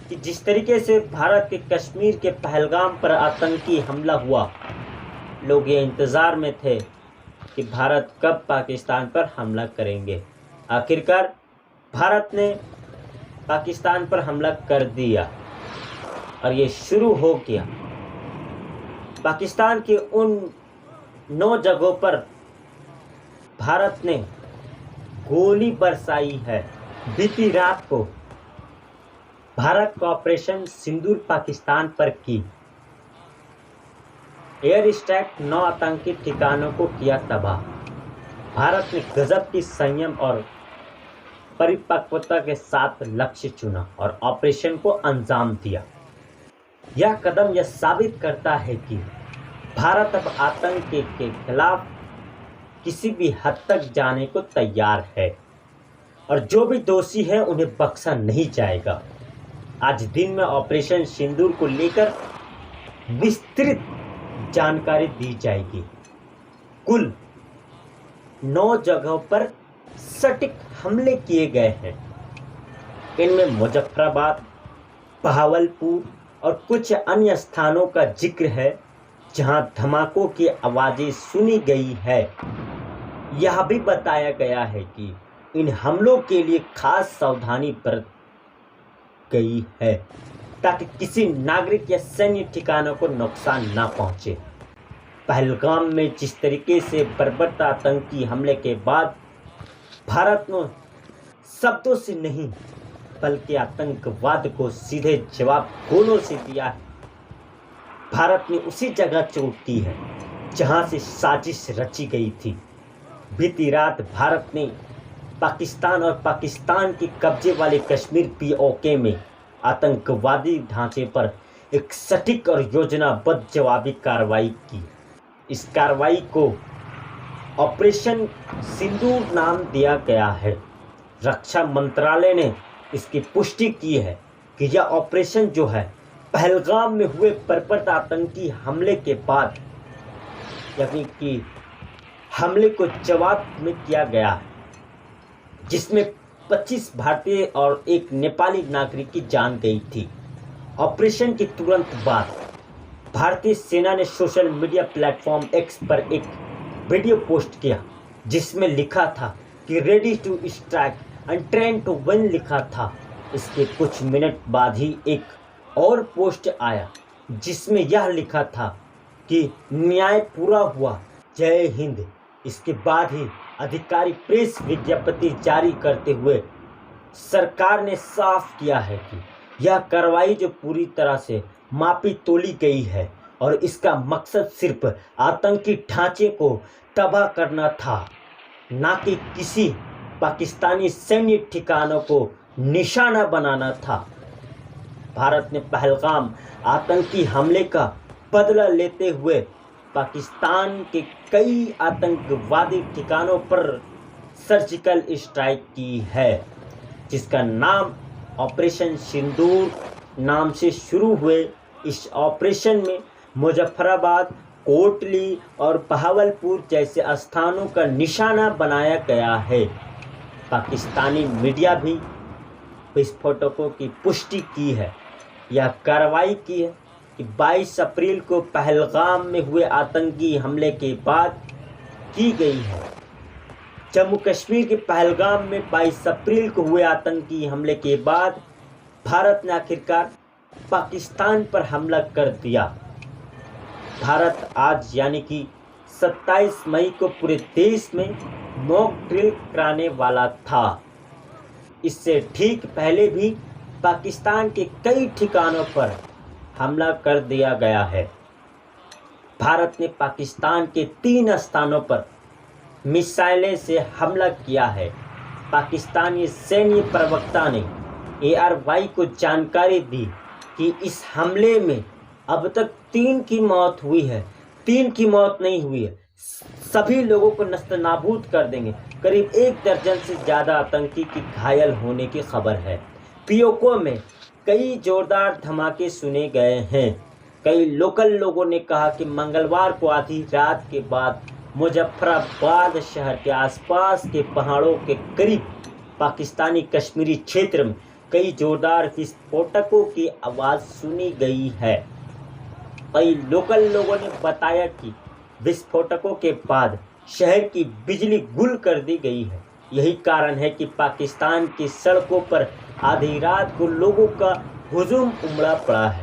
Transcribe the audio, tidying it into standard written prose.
कि जिस तरीके से भारत के कश्मीर के पहलगाम पर आतंकी हमला हुआ, लोग ये इंतज़ार में थे कि भारत कब पाकिस्तान पर हमला करेंगे। आखिरकार भारत ने पाकिस्तान पर हमला कर दिया और ये शुरू हो गया। पाकिस्तान के उन 9 जगहों पर भारत ने गोली बरसाई है। बीती रात को भारत का ऑपरेशन सिंदूर पाकिस्तान पर की एयर स्ट्राइक 9 आतंकी ठिकानों को किया तबाह। भारत ने गजब की संयम और परिपक्वता के साथ लक्ष्य चुना और ऑपरेशन को अंजाम दिया। यह कदम यह साबित करता है कि भारत अब आतंक के खिलाफ किसी भी हद तक जाने को तैयार है और जो भी दोषी है उन्हें बख्शा नहीं जाएगा। आज दिन में ऑपरेशन सिंदूर को लेकर विस्तृत जानकारी दी जाएगी। कुल 9 जगहों पर सटीक हमले किए गए हैं। इनमें मुजफ्फराबाद, बहावलपुर और कुछ अन्य स्थानों का जिक्र है जहां धमाकों की आवाज़ें सुनी गई है। यह भी बताया गया है कि इन हमलों के लिए खास सावधानी बरत गई है ताकि किसी नागरिक या सैन्य ठिकानों को नुकसान ना पहुंचे। पहलगाम में जिस तरीके से बर्बरता आतंकी हमले के बाद भारत ने शब्दों से नहीं बल्कि आतंकवाद को सीधे जवाब गोलों से दिया है। भारत ने उसी जगह चोट की है जहां से साजिश रची गई थी। बीती रात भारत ने पाकिस्तान और पाकिस्तान के कब्जे वाले कश्मीर पीओके में आतंकवादी ढांचे पर एक सटीक और योजनाबद्ध जवाबी कार्रवाई की। इस कार्रवाई को ऑपरेशन सिंदूर नाम दिया गया है। रक्षा मंत्रालय ने इसकी पुष्टि की है कि यह ऑपरेशन जो है पहलगाम में हुए बर्बर आतंकी हमले के बाद यानी कि हमले को जवाब में किया गया है, जिसमें 25 भारतीय और एक नेपाली नागरिक की जान गई थी। ऑपरेशन के तुरंत बाद भारतीय सेना ने सोशल मीडिया प्लेटफॉर्म एक्स पर एक वीडियो पोस्ट किया जिसमें लिखा था कि ready to strike and train to win लिखा था। इसके कुछ मिनट बाद ही एक और पोस्ट आया जिसमें यह लिखा था कि न्याय पूरा हुआ, जय हिंद। इसके बाद ही आधिकारिक प्रेस विज्ञप्ति जारी करते हुए सरकार ने साफ किया है कि यह कार्रवाई जो पूरी तरह से मापी तोली गई है और इसका मकसद सिर्फ आतंकी ढांचे को तबाह करना था, ना कि किसी पाकिस्तानी सैन्य ठिकानों को निशाना बनाना था। भारत ने पहलगाम आतंकी हमले का बदला लेते हुए पाकिस्तान के कई आतंकवादी ठिकानों पर सर्जिकल स्ट्राइक की है, जिसका नाम ऑपरेशन सिंदूर नाम से शुरू हुए। इस ऑपरेशन में मुजफ्फराबाद, कोटली और बहावलपुर जैसे स्थानों का निशाना बनाया गया है। पाकिस्तानी मीडिया भी विस्फोटकों की पुष्टि की है। यह कार्रवाई की है कि 22 अप्रैल को पहलगाम में हुए आतंकी हमले के बाद की गई है। जम्मू कश्मीर के पहलगाम में 22 अप्रैल को हुए आतंकी हमले के बाद भारत ने आखिरकार पाकिस्तान पर हमला कर दिया। भारत आज यानी कि 27 मई को पूरे देश में मॉक ड्रिल कराने वाला था। इससे ठीक पहले भी पाकिस्तान के कई ठिकानों पर हमला कर दिया गया है। भारत ने पाकिस्तान के 3 स्थानों पर मिसाइलें से हमला किया है। पाकिस्तानी सैन्य प्रवक्ता ने ARY को जानकारी दी कि इस हमले में अब तक 3 की मौत हुई है। 3 की मौत नहीं हुई है, सभी लोगों को नस्तनाबूद कर देंगे। करीब 1 दर्जन से ज़्यादा आतंकी की घायल होने की खबर है। पीओके में कई जोरदार धमाके सुने गए हैं। कई लोकल लोगों ने कहा कि मंगलवार को आधी रात के बाद मुजफ्फराबाद शहर के आसपास के पहाड़ों के करीब पाकिस्तानी कश्मीरी क्षेत्र में कई जोरदार विस्फोटकों की आवाज़ सुनी गई है। कई लोकल लोगों ने बताया कि विस्फोटकों के बाद शहर की बिजली गुल कर दी गई है। यही कारण है कि पाकिस्तान की सड़कों पर आधी रात को लोगों का हुजूम उमड़ा पड़ा है।